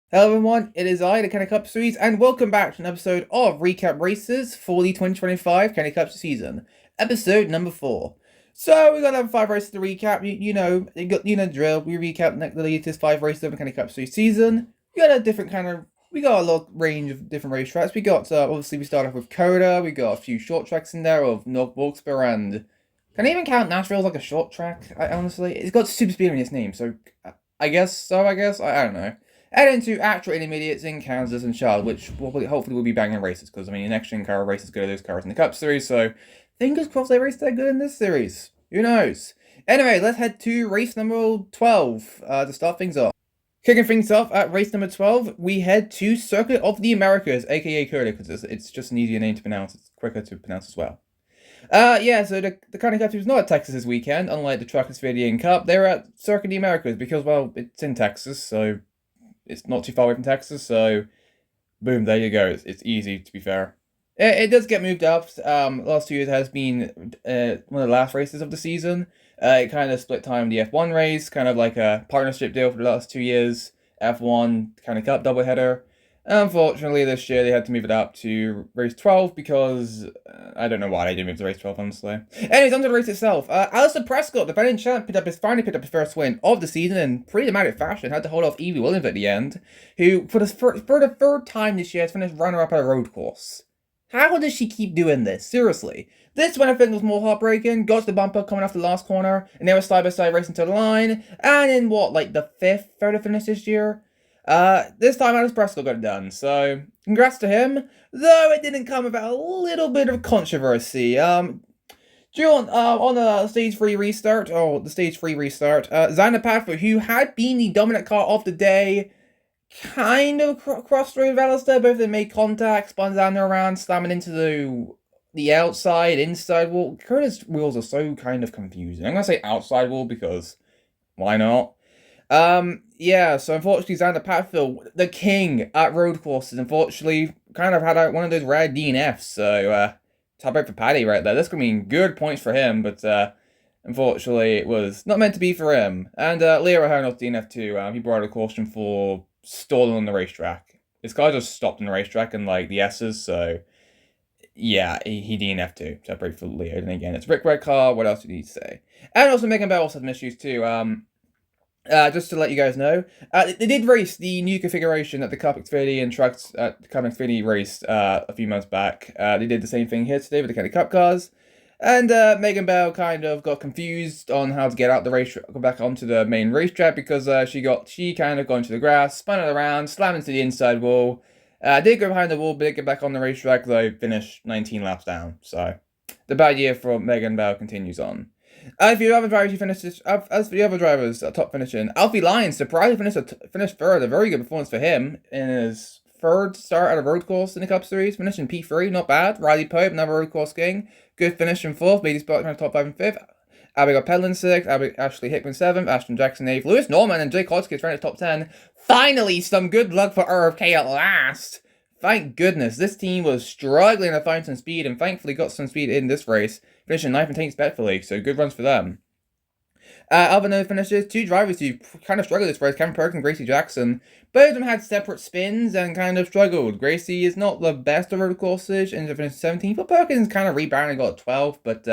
Hello everyone, it is I, the Kenny Cup Series, and welcome back to an episode of Recap Races for the 2025 Kenny Cup season, episode number 4. So we're gonna have 5 races to recap. You know the drill. We recap the latest 5 races of the Kenny Cup Series season. We got a lot range of different racetracks. Obviously we start off with Coda. We got a few short tracks in there of North Wilkesboro and can I even count Nashville as like a short track? Honestly, it's got super speed in its name, so I guess so. I don't know. And into actual intermediates in Kansas and Charlotte, which hopefully will be banging races, because, I mean, the next gen car races go to those cars in the Cup Series, so fingers crossed they race that good in this series. Who knows? Anyway, let's head to race number 12 to start things off. Kicking things off at race number 12, we head to Circuit of the Americas, aka COTA, because it's just an easier name to pronounce. It's quicker to pronounce as well. So the County Cup was not at Texas this weekend, unlike the Truck Asphydian Cup. They were at Circuit of the Americas because, well, it's in Texas, so it's not too far away from Texas, so boom, there you go. It's easy, to be fair. It does get moved up. Last 2 years has been one of the last races of the season. It kind of split time the F1 race, kind of like a partnership deal for the last 2 years. F1 kind of cup doubleheader. Unfortunately, this year they had to move it up to race 12 because I don't know why they didn't move to race 12, honestly. Anyways, onto the race itself. Alistair Prescott, the defending champ, finally picked up his first win of the season in pretty dramatic fashion. Had to hold off Evie Williams at the end, who, for the third time this year, has finished runner-up at a road course. How does she keep doing this? Seriously. This one I think was more heartbreaking. Got to the bumper coming off the last corner, and they were side by side racing to the line. And in the 5th photo finish this year? This time Alice Prescott got it done, so congrats to him. Though it didn't come without a little bit of controversy. On the stage 3 restart, Xander Padfoot, who had been the dominant car of the day, kind of crossed-road with Alistair. Both of them made contact, spun Xander around, slamming into the outside, inside wall. Curtis wheels are so kind of confusing. I'm gonna say outside wall because why not? So unfortunately, Xander Padfield, the king at road courses, unfortunately, kind of had one of those rare DNFs. So, top out for Paddy right there. This could mean good points for him, but, unfortunately, it was not meant to be for him. And, Leo O'Hearn's DNF too. He brought a caution for stalling on the racetrack. His car just stopped on the racetrack in, like, the S's, so, yeah, he DNF'd too. Separate for Leo. And again, it's Rick Red car. What else do you need to say? And also, Megan Bell also had some issues too. Just to let you guys know, they did race the new configuration at the Cup Xfinity and Trucks at the Cup Xfinity raced a few months back. They did the same thing here today with the Kenny Cup cars. And Megan Bell kind of got confused on how to get out the race, go back onto the main racetrack because she kind of got into the grass, spun it around, slammed into the inside wall. Did go behind the wall, but did get back on the racetrack, though finished 19 laps down. So the bad year for Megan Bell continues on. If you other drivers, as for the other drivers, top finishing, Alfie Lyons surprisingly finished third. A very good performance for him in his third start at a road course in the Cup Series, finishing P3, not bad. Riley Pope, another road course king, good finish in 4th, made his spot in the top 5 and 5th. Abigail Pedlin 6th, Ashley Hickman 7th, Ashton Jackson 8th, Lewis Norman and Jake Hodgkins ran in the top 10. Finally, some good luck for RFK at last. Thank goodness, this team was struggling to find some speed and thankfully got some speed in this race, finishing 9th and 10th respectfully, so good runs for them. Other known finishes, 2 drivers who kind of struggled this race, Kevin Perkins and Gracie Jackson. Both of them had separate spins and kind of struggled. Gracie is not the best of road courses, and finished 17th, but Perkins kind of rebounded and got 12th, but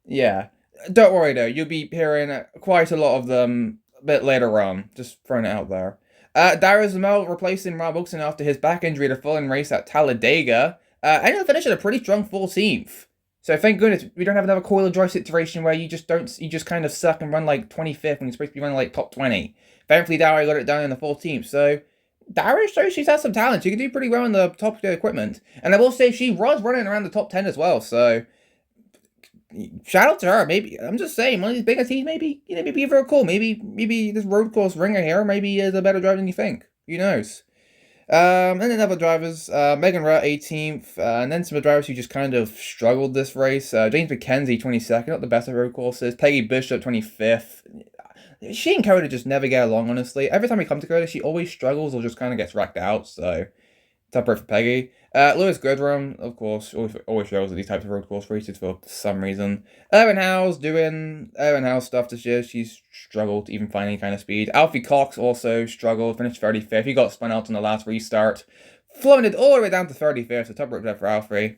yeah. Don't worry though, you'll be hearing quite a lot of them a bit later on, just throwing it out there. Darius Zamel replacing Rob Wilson after his back injury at the following race at Talladega. Ended up finishing a pretty strong 14th. So thank goodness we don't have another Coil Drive situation where you just kind of suck and run like 25th when you're supposed to be running like top 20. Thankfully, Darius got it done in the 14th. So Darius shows she's had some talent. She can do pretty well in the top equipment. And I will say she was running around the top 10 as well. So shout out to her. Maybe I'm just saying, one of these bigger teams, maybe give her a call. Maybe this road course ringer here, maybe is a better driver than you think. Who knows? And then other drivers, Megan Rutt 18th, and then some drivers who just kind of struggled this race. James McKenzie 22nd, not the best of road courses. Peggy Bishop 25th. She and Coda just never get along, honestly. Every time we come to Coda, she always struggles or just kind of gets racked out. So Top break for Peggy. Lewis Goodrum, of course, always shows at these types of road course races for some reason. Erwin Howe's doing Erwin Howe's stuff this year. She's struggled to even find any kind of speed. Alfie Cox also struggled, finished 35th. He got spun out on the last restart. Floated all the way down to 35th, so top break there for Alfie.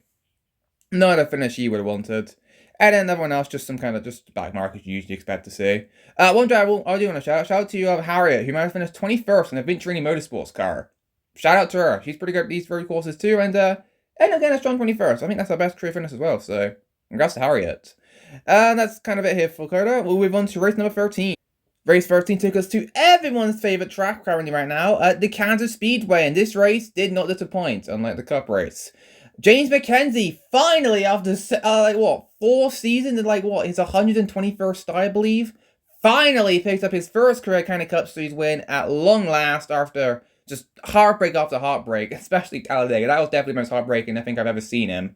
Not a finish he would have wanted. And then everyone else, just some kind of just back mark as you usually expect to see. One driver I do want to shout out to Harriet, who might have finished 21st in a Venturini Motorsports car. Shout out to her. She's pretty good at these road courses too, and again a strong 21st. I think that's our best career finish as well. So congrats to Harriet. And that's kind of it here for COTA. We'll move on to race number 13. Race 13 took us to everyone's favorite track currently right now, the Kansas Speedway, and this race did not disappoint, unlike the Cup race. James McKenzie finally, after 4 seasons and his 121st start, I believe, finally picked up his first career County Cup Series win at long last after just heartbreak after heartbreak, especially Talladega. That was definitely the most heartbreaking I think I've ever seen him.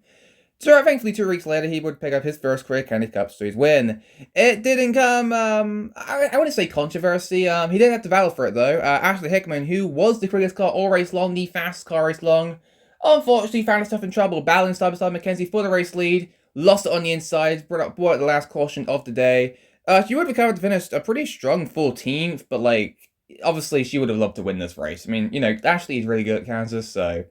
So thankfully 2 weeks later he would pick up his first career County Cup Series win. It didn't come, I wouldn't say controversy. He didn't have to battle for it though. Ashley Hickman, who was the quickest car all race long, the fastest car race long, unfortunately found himself in trouble, battling side by side McKenzie for the race lead, lost it on the inside, brought up the last caution of the day. She would have recovered to finish a pretty strong 14th, but obviously she would have loved to win this race. I mean, Ashley is really good at Kansas, so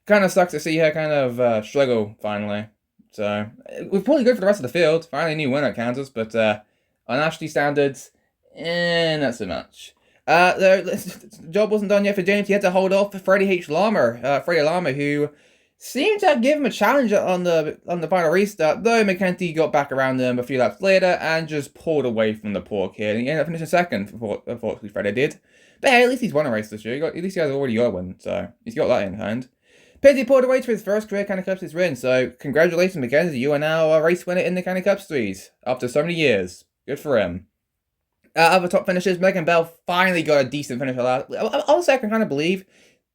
kind of sucks to see her kind of struggle finally. So we're probably good for the rest of the field. Finally a new winner at Kansas, but on Ashley standards, not so much. The job wasn't done yet for James. He had to hold off Freddie H. Freddie Lama, who seemed to have given him a challenge on the final restart, though McKenzie got back around him a few laps later and just pulled away from the poor kid. And he ended up finishing second, unfortunately, Freddie did. But hey, at least he's won a race this year. At least he has already got one, so he's got that in hand. Penty pulled away to his first career County Cup Series win, so congratulations, McKenzie. You are now a race winner in the County Cup Series after so many years. Good for him. Other top finishers, Megan Bell finally got a decent finish. Honestly, I can kind of believe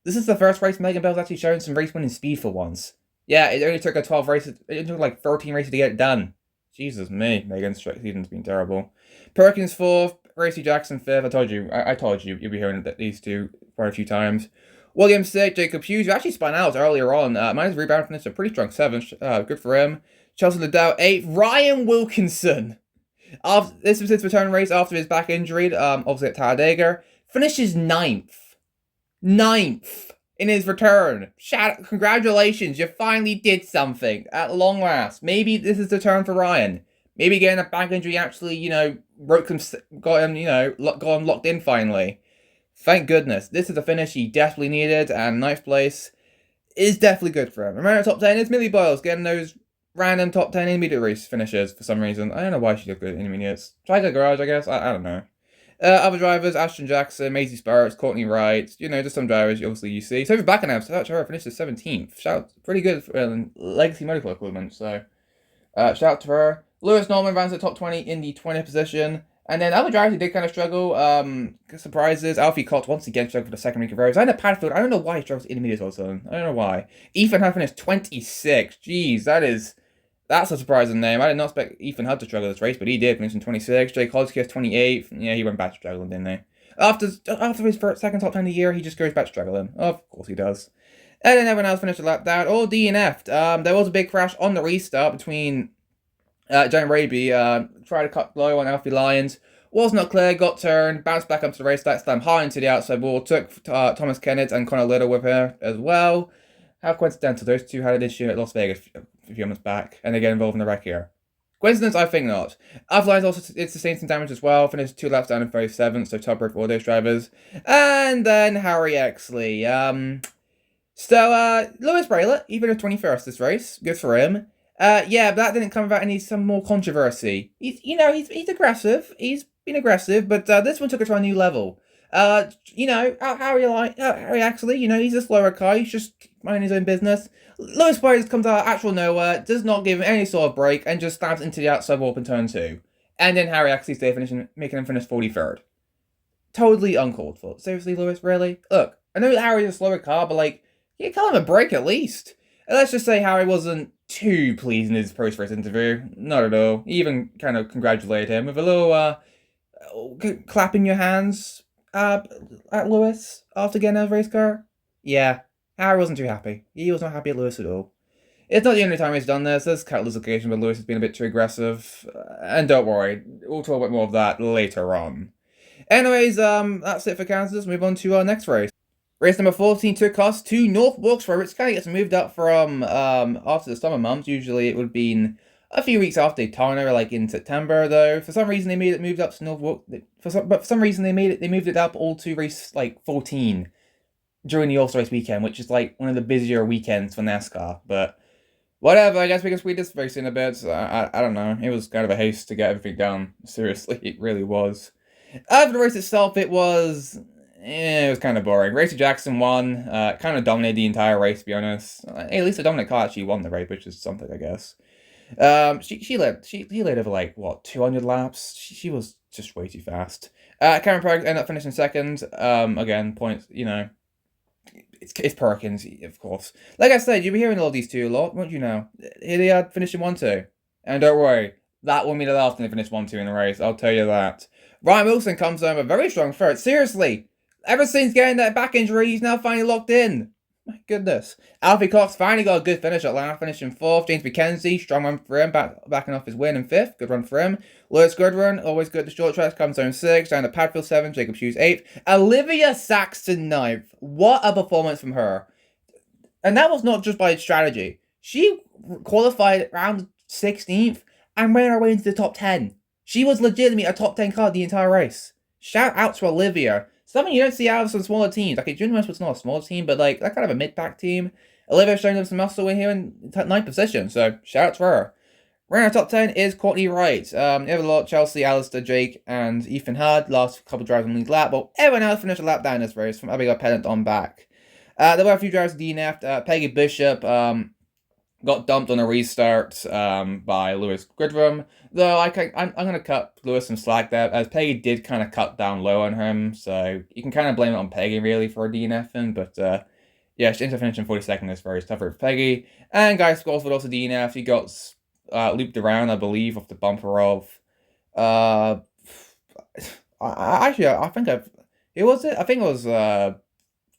this is the first race Megan Bell's actually shown some race winning speed for once. Yeah, it only took her 12 races. It took 13 races to get it done. Jesus me, Megan's season's been terrible. Perkins 4th, Gracie Jackson 5th. I told you you'll be hearing these two quite a few times. Williams 6th, Jacob Hughes, who actually spun out earlier on. Minus rebound finished a pretty strong 7th. Good for him. Chelsea Liddell 8th. Ryan Wilkinson, this was his return race after his back injury, obviously at Talladega, finishes 9th. 9th in his return. Congratulations, you finally did something at long last. Maybe this is the turn for Ryan. Maybe getting a back injury actually, got him, locked in finally. Thank goodness. This is the finish he desperately needed, and 9th place is definitely good for him. Remember, top 10 is Millie Boyles getting those random top 10 intermediate race finishes for some reason. I don't know why she did good at intermediates. Tiger Garage, I guess. I don't know. Other drivers, Ashton Jackson, Maisie Sparks, Courtney Wright, just some drivers obviously you see. Sophie Backenham, shout out to her, finished 17th. Shout, pretty good for legacy medical equipment, so shout out to her. Lewis Norman runs the top 20 in the 20th position. And then other drivers who did kind of struggle, surprises. Alfie Cox once again struggled for the second week of rows. I know Padfield, I don't know why he struggles intermediates all of a sudden. I don't know why. Ethan Hunt finished 26. Jeez, that's a surprising name. I did not expect Ethan Hunt to struggle this race, but he did, finishing 26. Jake Hodgkiss 28th. Yeah, he went back to struggling, didn't he? After his second top 10 of the year, he just goes back to struggling. Of course he does. And then everyone else finished a lap down, all DNF'd. There was a big crash on the restart between John Raby, tried to cut low on Alfie Lyons. Was not clear, got turned, bounced back up to the racetrack, slammed high into the outside wall, took Thomas Kennett and Connor Little with her as well. How coincidental, those two had an issue at Las Vegas a few months back, and they get involved in the wreck here. Coincidence? I think not. Alfie Lyons also sustained some damage as well, finished 2 laps down in 37th, so top road for all those drivers. And then Harry Exley. Lewis Braylett, he finished 21st this race, good for him. Yeah, but that didn't come about some more controversy. He's aggressive. He's been aggressive, but this one took it to a new level. Harry actually, he's a slower car. He's just minding his own business. Lewis Braylett comes out actual nowhere, does not give him any sort of break, and just stabs into the outside warp in turn 2. And then Harry actually making him finish 43rd. Totally uncalled for. Seriously, Lewis, really? Look, I know Harry's a slower car, but you tell him a break at least. And let's just say Harry wasn't too pleased in his post-race interview. Not at all. He even kind of congratulated him with a little clapping your hands at Lewis after getting out of race car. Yeah, Harry wasn't too happy. He was not happy at Lewis at all. It's not the only time he's done this. There's countless occasions where Lewis has been a bit too aggressive. And don't worry, we'll talk about more of that later on. Anyways, that's it for Kansas. Move on to our next race. Race number 14 took us to North Wilkesboro, which kind of gets moved up from after the summer months. Usually it would have been a few weeks after Daytona, like in September, though. For some reason they made it moved up to North Wilkesboro. But for some reason they moved it up all to race like 14 during the All-Star race weekend, which is like one of the busier weekends for NASCAR. But whatever, I guess we can speed this race in a bit. So I don't know. It was kind of a haste to get everything done. Seriously, it really was. For the race itself, it was kind of boring. Racey Jackson won. Kind of dominated the entire race, to be honest. Hey, at least the dominant car actually won the race, which is something, I guess. She led over like what 200 laps. She was just way too fast. Cameron Perkins ended up finishing second. Again, points. You know, it's Perkins, of course. Like I said, you'll be hearing all these two a lot, won't you know? Here they are finishing 1-2. And don't worry, that won't be the last time they finish 1-2 in the race, I'll tell you that. Ryan Wilson comes home a very strong third. Seriously, ever since getting that back injury, he's now finally locked in. My goodness. Alfie Cox finally got a good finish at Atlanta, finishing fourth. James McKenzie, strong run for him, backing off his win in fifth. Good run for him. Lewis Goodrun, always good at the short tracks, comes home sixth. Down to Padfield seventh. Jacob Hughes eighth. Olivia Saxton ninth. What a performance from her. And that was not just by strategy. She qualified around 16th and ran her way into the top 10. She was legitimately a top 10 car the entire race. Shout out to Olivia. Something you don't see out of some smaller teams. Okay, Junior West was not a small team, but like, that kind of a mid-pack team. Olivia showing them some muscle in here in 9th position, so shout out to her. Right in our top 10 is Courtney Wright. You have a lot, Chelsea, Alistair, Jake, and Ethan Hard. Last couple drivers on the lead lap, but everyone else finished a lap down this race, from Abigail Pennant on back. There were a few drivers DNF'd. Peggy Bishop got dumped on a restart by Lewis Goodrum. Though I'm going to cut Lewis some slack there, as Peggy did kind of cut down low on him, so you can kind of blame it on Peggy, really, for DNFing, but yeah, she ended up finishing 42nd this race, tougher for Peggy. And Guy Scholes would also DNF. He got looped around, I believe, off the bumper of... I think it was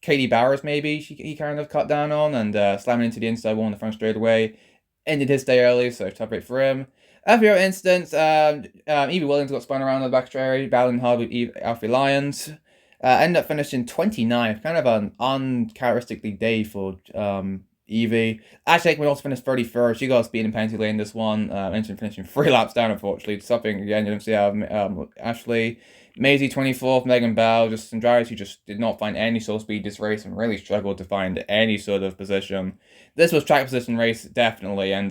Katie Bowers, maybe, he kind of cut down on, and slamming into the inside wall on the front straightaway. Ended his day early, so tough rate for him. After your instance, Evie Williams got spun around on the back straightaway, battling hard with Alfie Lyons. Ended up finishing 29th, kind of an uncharacteristically day for Evie. Ashley Aikman also finished 31st. She got speed in penalty lane this one. Ended finishing 3 laps down, unfortunately. Something, again, you don't see out of Ashley. Maisie 24th, Megan Bell, just some drivers who just did not find any sort of speed this race and really struggled to find any sort of position. This was track position race, definitely, and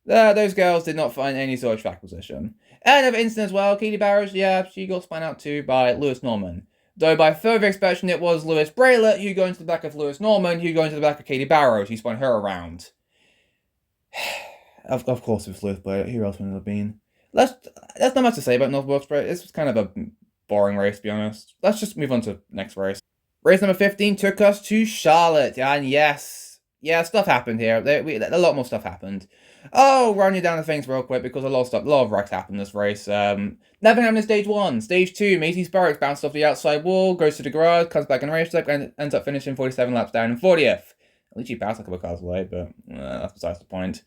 those girls did not find any sort of track position. And of instance, well, Katie Barrows, yeah, she got spun out too by Lewis Norman. Though by further expression, it was Lewis Braylett who got into the back of Lewis Norman, who got into the back of Katie Barrows, who spun her around. Of course it was Lewis Braylett, who else would it have been? That's not much to say about North Wilkesboro. This was kind of a boring race, to be honest. Let's just move on to next race. Race number 15 took us to Charlotte, and yes, stuff happened here. A lot more stuff happened. Oh, run you down the things real quick, because a lot of wrecks happened in this race. Nothing happened in Stage 1. Stage 2, Macy Sparks bounced off the outside wall, goes to the garage, comes back in the race track, and ends up finishing 47 laps down in 40th. At least she bounced a couple of cars away, but that's besides the point.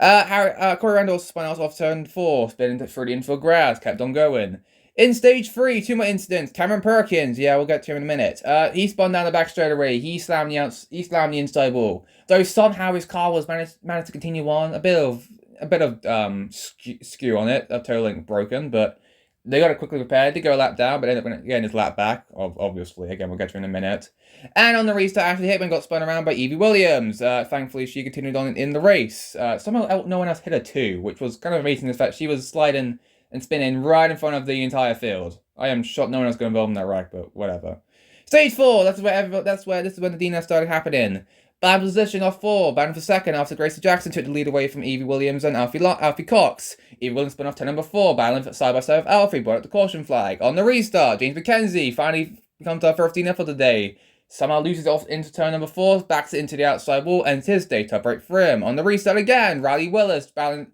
Corey Randall spun out off turn 4, spinning through the infield grass, kept on going. In Stage 3, 2 more incidents. Cameron Perkins, yeah, we'll get to him in a minute. He spun down the back straightaway. He slammed the inside wall. Though somehow his car was managed to continue on. A bit of skew on it. A toe link broken, but they got it quickly repaired. Did go a lap down, but ended up getting his lap back. Obviously, again, we'll get to him in a minute. And on the restart, Ashley Hickman got spun around by Evie Williams. Thankfully, she continued on in the race. Somehow, no one else hit her too, which was kind of amazing. In fact, she was sliding and spinning right in front of the entire field. I am shocked no one else got involved in that wreck, but whatever. Stage 4, this is when the DNF started happening. Bad position off 4, banned for second after Gracie Jackson took the lead away from Evie Williams and Alfie Cox. Evie Williams spun off to number 4, battling side by side with Alfie, brought up the caution flag. On the restart, James McKenzie finally becomes our first DNF of the day. Somehow loses off into turn number 4, backs it into the outside wall, ends his day top right for him. On the restart again, Riley Willis battling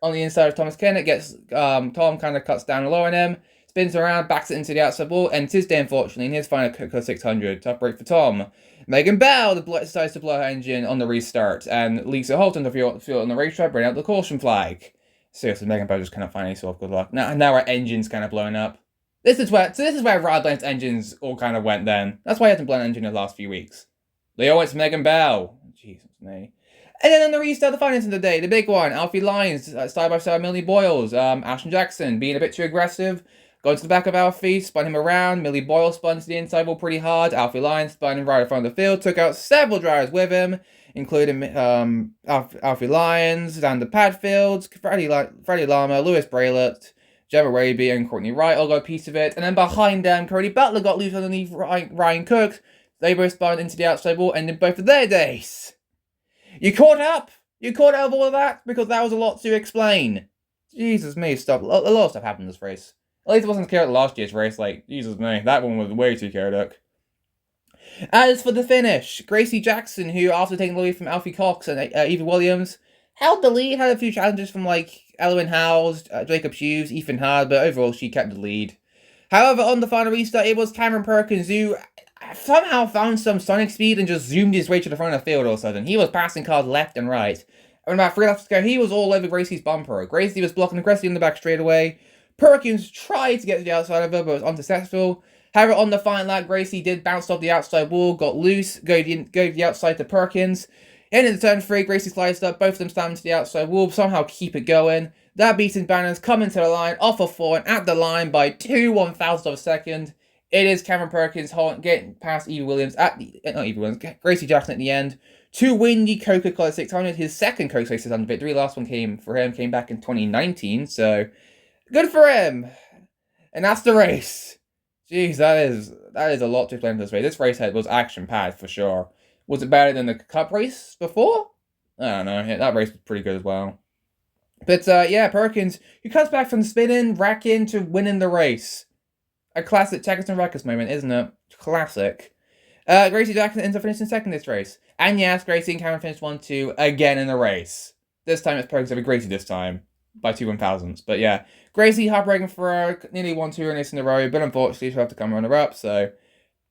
on the inside of Thomas Kennett, gets Tom kind of cuts down low on him. spins around, backs it into the outside wall, and Tuesday, unfortunately, in his final KOCO 600. Tough break for Tom. Megan Bell decides to blow her engine on the restart, and Lisa Holton to field on the racetrack, bring out the caution flag. Seriously, Megan Bell just cannot find any sort of good luck. Now our engine's kind of blowing up. This is where Radland's engines all kind of went then. That's why he hasn't blown an engine in the last few weeks. Leo went to Megan Bell. Jesus me. And then on the restart, the finance of the day, the big one, Alfie Lyons, side by side, Millie Boyles, Ashton Jackson being a bit too aggressive, going to the back of Alfie, spun him around, Millie Boyles spun to the inside wall pretty hard, Alfie Lyons spun him right in front of the field, took out several drivers with him, including Alfie Lyons, Dan Padfield, Freddie Lama, Lewis Braylett, Gemma Raby, and Courtney Wright all got a piece of it, and then behind them, Cody Butler got loose underneath Ryan Cook. They both spun into the outside wall, ending both of their days. You caught up? You caught up of all of that? Because that was a lot to explain. Jesus me, stop. A lot of stuff happened in this race. At least it wasn't chaotic last year's race. Like, Jesus me, that one was way too chaotic. As for the finish, Gracie Jackson, who after taking the lead from Alfie Cox and Eva Williams, held the lead, had a few challenges from like Elwyn Howes, Jacob Hughes, Ethan Hard, but overall she kept the lead. However, on the final restart, it was Cameron Perkins who somehow found some sonic speed and just zoomed his way to the front of the field all of a sudden. He was passing cars left and right. And about 3 laps to go, he was all over Gracie's bumper. Gracie was blocking aggressively in the back straightaway. Perkins tried to get to the outside of her, but was unsuccessful. However, on the final lap, Gracie did bounce off the outside wall, got loose, go the outside to Perkins. And in the turn 3, Gracie sliced up, both of them slammed to the outside wall, somehow keep it going. That beating banners come into the line, off of 4 and at the line by 2 1,000ths of a second. It is Cameron Perkins getting past Gracie Jackson at the end to win the Coca-Cola 600, his second Coca-Cola 600 victory. Last one came back in 2019, so good for him. And that's the race. Jeez, that is a lot to explain for this race. This race was action-packed for sure. Was it better than the Cup race before? I don't know. Yeah, that race was pretty good as well. But yeah, Perkins, who comes back from spinning, wrecking to winning the race. A classic Checkers and Wreckers moment, isn't it? Classic. Gracie Jackson ends up finishing second this race. And yes, Gracie and Cameron finished 1-2 again in the race. This time it's Perkins over Gracie this time. By 2 1,000ths. But yeah, Gracie heartbreaking for her, nearly 1-2 race in a row, but unfortunately she'll have to come runner-up, so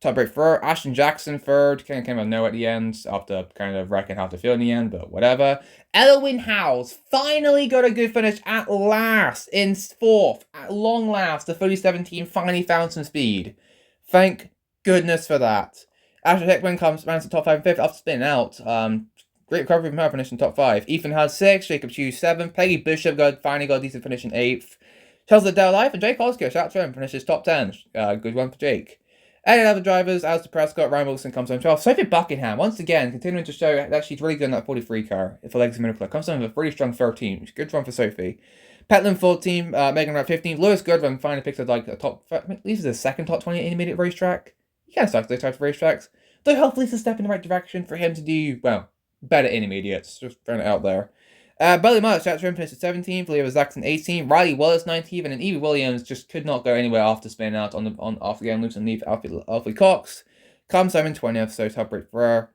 top break for her. Ashton Jackson third, kind of came out of nowhere at the end, after kind of wrecking half the field in the end, but whatever. Elwyn Howes finally got a good finish at last, in fourth, at long last. The 3017 finally found some speed. Thank goodness for that. Ashley Hickman comes down to top 5 and 5th after spinning out. Great recovery from her, finishing top 5. Ethan had 6, Jacob Hughes 7, Peggy Bishop finally got a decent finish in 8th. Charles Liddell Life and Jake Oscar, shout out to him, finishes top 10. Good one for Jake. And other drivers, Alistair Prescott, Ryan Wilson comes home 12th. Sophie Buckingham, once again, continuing to show that she's really good in that 43 car for Legacy Miracle. Comes home with a pretty strong 13. Good run for Sophie. Petland 14, Megan Wright 15. Lewis Goodwin finally picks up like a top, at least the second top 20 intermediate racetrack. He kind of sucks those types of racetracks. Though hopefully it's a step in the right direction for him to do, well, better intermediates. Just throwing it out there. Belly Much, that's him, finished at 17th. Leo Zaxton 18th. Riley Wallace 19th. And then Evie Williams just could not go anywhere after spinning out after getting loose underneath Alfie Cox. Comes home in 20th, so top break for her.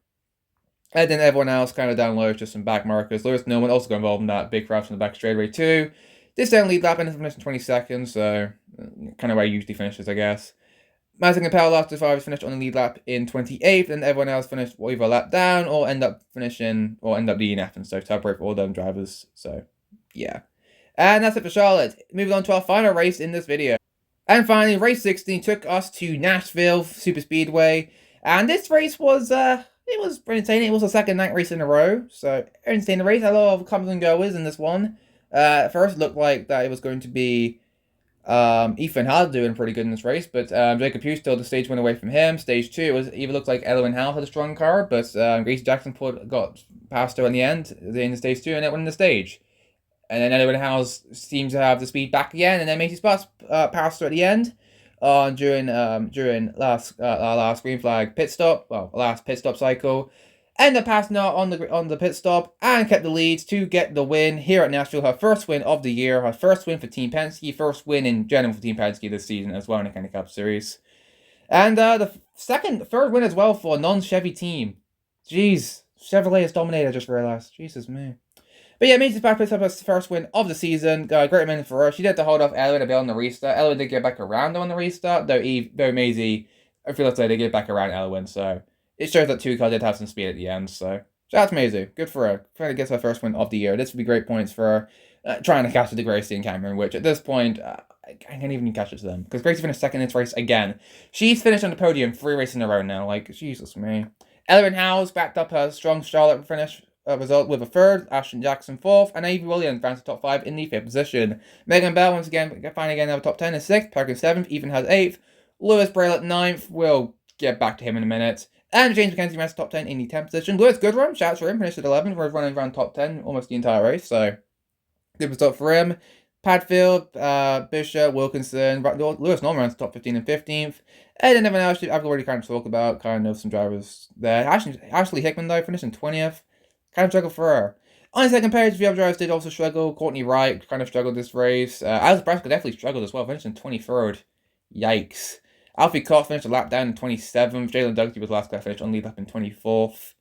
And then everyone else kind of down low, just some back markers. Lewis Newman also got involved in that big crash in the back straightaway too. This down lead lap and finished in 22nd, so kind of where he usually finishes, I guess. Madison Capel last survivors finished on the lead lap in 28th, and everyone else finished either a lap down or end up DNF, and so top break for all them drivers. So yeah. And that's it for Charlotte. Moving on to our final race in this video. And finally, race 16 took us to Nashville Super Speedway. And this race was it was entertaining. It was the second night race in a row. So entertaining race. A lot of comers and goers in this one. At first it looked like that it was going to be Ethan Howes doing pretty good in this race, but Jacob Hughes still the stage went away from him. Stage 2, it was even looked like Elwyn Howes had a strong car, but Gracie Jackson got past her in the end in stage 2, and it won the stage. And then Elwyn Howes seemed to have the speed back again, and then Macy Sparks passed her at the end during last green flag pit stop, last pit stop cycle. Ended up passing out on the pit stop and kept the lead to get the win here at Nashville. Her first win of the year, her first win for Team Penske, first win in general for Team Penske this season as well in the Kenny Cup Series. And the third win as well for a non-Chevy team. Jeez, Chevrolet is dominated, I just realized. Jesus me. But But yeah, Maisie Spark picks up her first win of the season. Great win for her. She did to hold off Elwin a bit on the restart. Elwin did get back around on the restart, though Maisie, I feel like they did get back around Elwin, so it shows that Tuchel did have some speed at the end, so shout out to Maisie. Good for her. Finally gets her first win of the year. This would be great points for her trying to catch it to Gracie and Cameron, which at this point, I can't even catch it to them, because Gracie finished second in this race again. She's finished on the podium 3 races in a row now, like, Jesus me. Ellerin Howes backed up her strong Charlotte finish result with a third, Ashton Jackson fourth, and Avery Williams advanced to top 5 in the 5th position. Megan Bell once again finally getting out of top 10 is 6th, Perkins 7th, Ethan has 8th, Lewis Braille at 9th, we'll get back to him in a minute. And James McKenzie ran to top 10 in the 10th position. Lewis Goodrum, shouts for him, finished at 11th, was running around top 10 almost the entire race, so good result for him. Padfield, Bishop, Wilkinson, Lewis Norman ran to top 15 and 15th. And then everyone else I've already kind of talked about, kind of some drivers there. Ashley Hickman, though, finished in 20th. Kind of struggled for her. On the second page, the other drivers did also struggle. Courtney Wright kind of struggled this race. Alice Braska definitely struggled as well, finished in 23rd. Yikes. Alfie Cox finished a lap down in 27th. Jalen Dougherty was last guy finished on lead lap in 24th.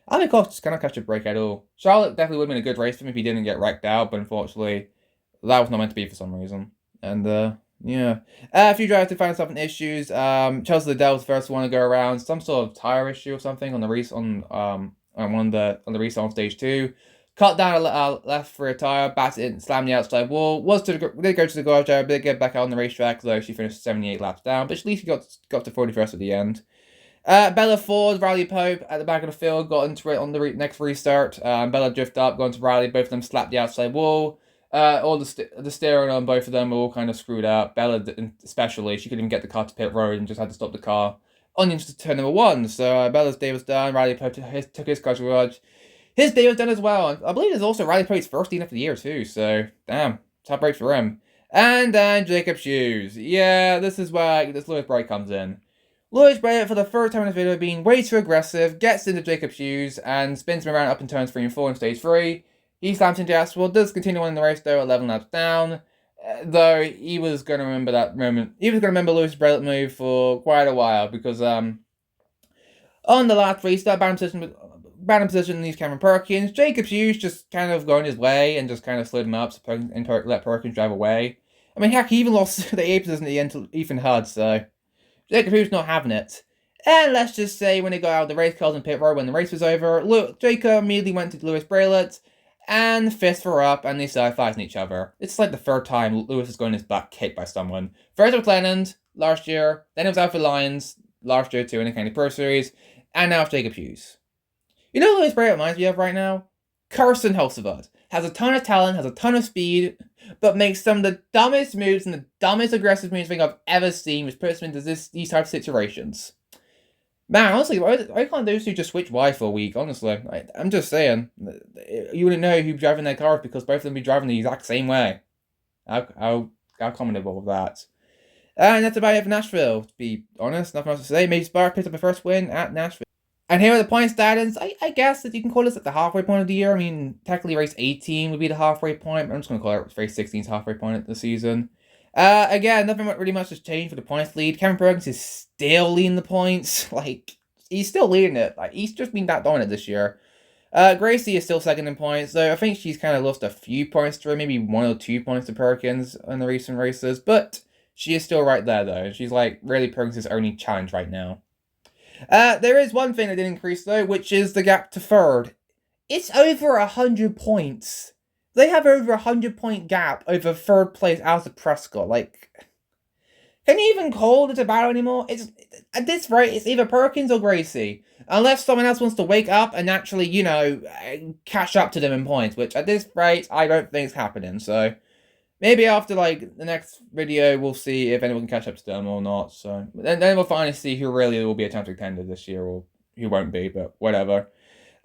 Alfie Cox just cannot catch a break at all. Charlotte definitely would have been a good race for him if he didn't get wrecked out, but unfortunately, that was not meant to be for some reason. And, yeah. A few drivers did find themselves in issues. Chelsea Liddell was the first one to go around. Some sort of tire issue or something on the race on the race on stage 2. Cut down a left rear tire, batted it, slammed the outside wall. Did go to the garage area, but did get back out on the racetrack, though she finished 78 laps down. But at least she got to 41st at the end. Bella Ford, Riley Pope at the back of the field got into it on the next restart. Bella drifted up, got into Riley. Both of them slapped the outside wall. All the steering on both of them were all kind of screwed up. Bella, especially, she couldn't even get the car to pit road and just had to stop the car on into turn number 1. So Bella's day was done. Riley Pope took his car to garage. His day was done as well. I believe it's also Riley Pope's first DNF of the year too. So damn, top break for him. And then Jacob Hughes. Yeah, this is where this Lewis Bright comes in. Lewis Bright, for the third time in this video, being way too aggressive, gets into Jacob Hughes and spins him around up in turns 3 and 4 in stage 3. He slams into Asphalt, does continue on in the race though, 11 laps down. Though he was going to remember that moment. He was going to remember Lewis Bright move for quite a while because on the last restart, bad position leaves Cameron Perkins. Jacob Hughes just kind of going his way and just kind of slid him up and let Perkins drive away. I mean, heck, he even lost the 8th position at the end to Ethan Hudd, so Jacob Hughes not having it. And let's just say when he got out of the race cars in pit road when the race was over, Jacob immediately went to Lewis Braylett and fists her up and they started fighting each other. It's like the third time Lewis is going his butt kicked by someone. First with Lennon last year, then it was Alfred Lyons last year too in the County Pro Series, and now it's Jacob Hughes. You know who Lewis Braylett reminds me of right now? Carson Hulsevod. Has a ton of talent, has a ton of speed, but makes some of the dumbest moves and the dumbest aggressive moves I've ever seen, which puts him into these type of situations. Man, honestly, why can't those two just switch wives for a week, honestly? I'm just saying. You wouldn't know who's driving their cars because both of them be driving the exact same way. How commendable of that. And that's about it for Nashville, to be honest. Nothing else to say. Maybe Spark picked up a first win at Nashville. And here are the point statins. I guess that you can call this at the halfway point of the year. I mean, technically race 18 would be the halfway point, but I'm just going to call it race 16's halfway point of the season. Again, nothing really much has changed for the points lead. Cameron Perkins is still leading the points. Like, he's still leading it. Like, he's just been that dominant this year. Gracie is still second in points, though I think she's kind of lost a few points to her, maybe 1 or 2 points to Perkins in the recent races, but she is still right there, though. She's, like, really Perkins' only challenge right now. There is one thing that did increase, though, which is the gap to third. It's over 100 points. They have over 100-point gap over third place Alistair Prescott. Like, can you even call it a battle anymore? At this rate, it's either Perkins or Gracie. Unless someone else wants to wake up and actually, you know, catch up to them in points. Which, at this rate, I don't think is happening. So, maybe after, like, the next video, we'll see if anyone can catch up to them or not. So, then we'll finally see who really will be a champion contender this year or who won't be, but whatever.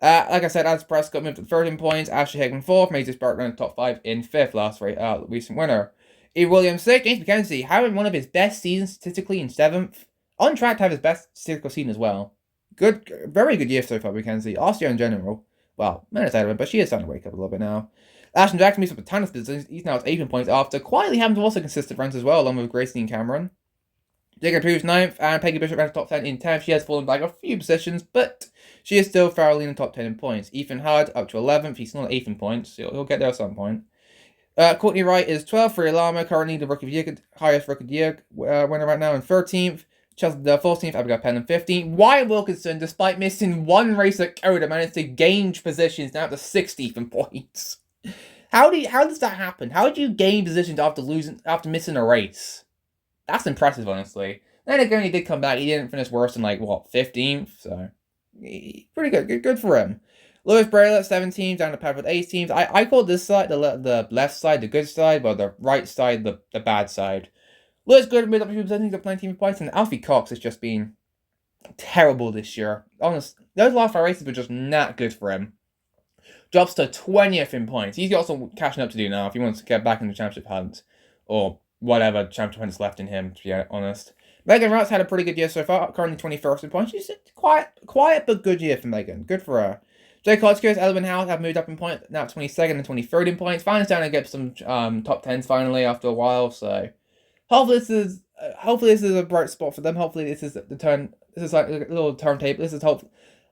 Like I said, Alistair Prescott moved to 3rd in points, Ashley Hickman 4th, Maisie Spark ran top 5 in 5th last recent winner. E. Williams 6th, James McKenzie having one of his best seasons statistically in 7th. On track to have his best statistical season as well. Good, very good year so far, McKenzie. Austria in general. Well, minutes out of it, but she is starting to wake up a little bit now. Ashton Jackson moves up a ton of positions. He's now at 18 points after quietly having also consistent runs as well, along with Gracie and Cameron. Jacob True's 9th, and Peggy Bishop ranked top 10 in 10th. She has fallen back a few positions, but she is still thoroughly in the top 10 in points. Ethan Hard up to 11th. He's not 8th in points. He'll get there at some point. Courtney Wright is 12th. Rhea Lama, currently the Rookie of the Year, highest Rookie of the Year winner right now, in 13th. Chelsea 14th, Abigail Penn in 15th. Wyatt Wilkinson, despite missing one race at Coda, managed to gain positions now to 60th in points. How does that happen? How do you gain positions after missing a race? That's impressive, honestly. Then again, he did come back. He didn't finish worse than 15th, so pretty good. Good for him. Lewis Braylett, 17th, down to Padford 18th. I call this side the left side, the good side, while the right side the bad side. Lewis good mid up to 17th, up 19 points, and Alfie Cox has just been terrible this year. Honestly, those last 5 races were just not good for him. Drops to 20th in points. He's got some catching up to do now if he wants to get back in the championship hunt, or whatever championship hunt is left in him, to be honest. Megan Rout's had a pretty good year so far, currently 21st in points. She's quiet but good year for Megan. Good for her. Jake Hodgkins, Elwin Howard have moved up in points, now 22nd and 23rd in points. Finally starting to get some top 10s finally after a while, so hopefully this is a bright spot for them. Hopefully this is the turn. This is like a little turntable.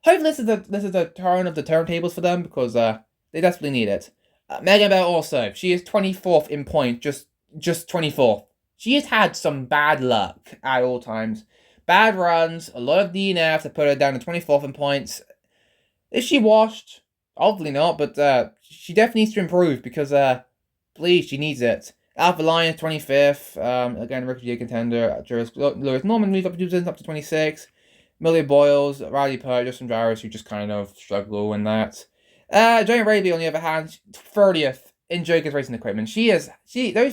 Hopefully this is the turn of the turntables for them, because they desperately need it. Megan Bell also, she is 24th in points, just 24th. She has had some bad luck at all times. Bad runs, a lot of DNF to put her down to 24th in points. Is she washed? Hopefully not, but she definitely needs to improve, because please, she needs it. Alpha Lion, 25th. Again, Rookie of the Year contender. Lewis Norman moved up to 2 positions, up to 26. Millie Boyles, Riley Purr, just some drivers who just kind of struggle in that. Jane Raby, on the other hand, 30th in Joker's racing equipment. Those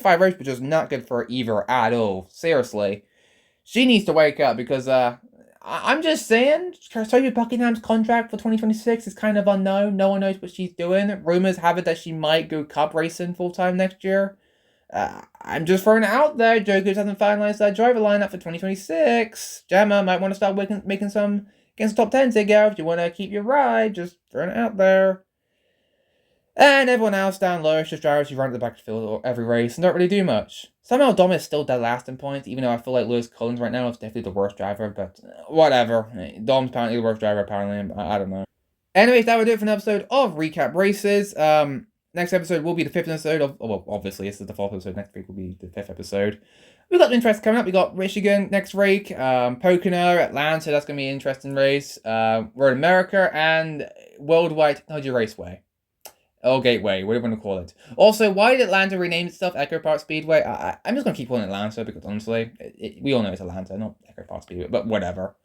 5 races were just not good for her either at all. Seriously. She needs to wake up, because I'm just saying, Sophie Buckingham's contract for 2026 is kind of unknown. No one knows what she's doing. Rumors have it that she might go cup racing full-time next year. I'm just throwing it out there. Jokers hasn't finalized that driver lineup for 2026. Gemma might want to start making some against top 10s here, if you want to keep your ride. Just throwing it out there. And everyone else down low is just drivers who run at the back of the field every race and don't really do much. Somehow Dom is still dead last in points, even though I feel like Lewis Collins right now is definitely the worst driver, but whatever. Dom's apparently the worst driver, apparently. I don't know. Anyways, that would do it for an episode of Recap Races. Next episode will be the 5th episode of... Well, obviously, this is the 4th episode. Next week will be the 5th episode. We've got the interest coming up. We got Michigan next week. Pocono, Atlanta. That's going to be an interesting race. Road America and Worldwide Technology Raceway. Or Gateway, whatever you want to call it. Also, why did Atlanta rename itself Echo Park Speedway? I'm just going to keep calling it Atlanta, because honestly, we all know it's Atlanta, not Echo Park Speedway, but whatever.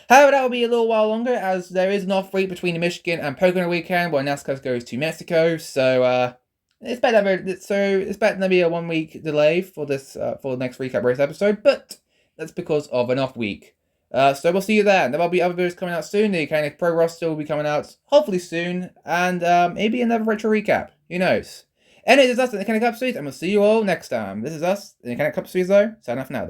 However, that will be a little while longer, as there is an off week between the Michigan and Pocono weekend, where NASCAR goes to Mexico. So it's better to be a 1 week delay for this for the next recap race episode, but that's because of an off week. So we'll see you there. There will be other videos coming out soon. The kind of pro roster will be coming out hopefully soon, and maybe another retro recap. Who knows? Anyway, this is us in the Kind of Cup Series, and we'll see you all next time. This is us in the Kind of Cup Series, though. Sign off now, though.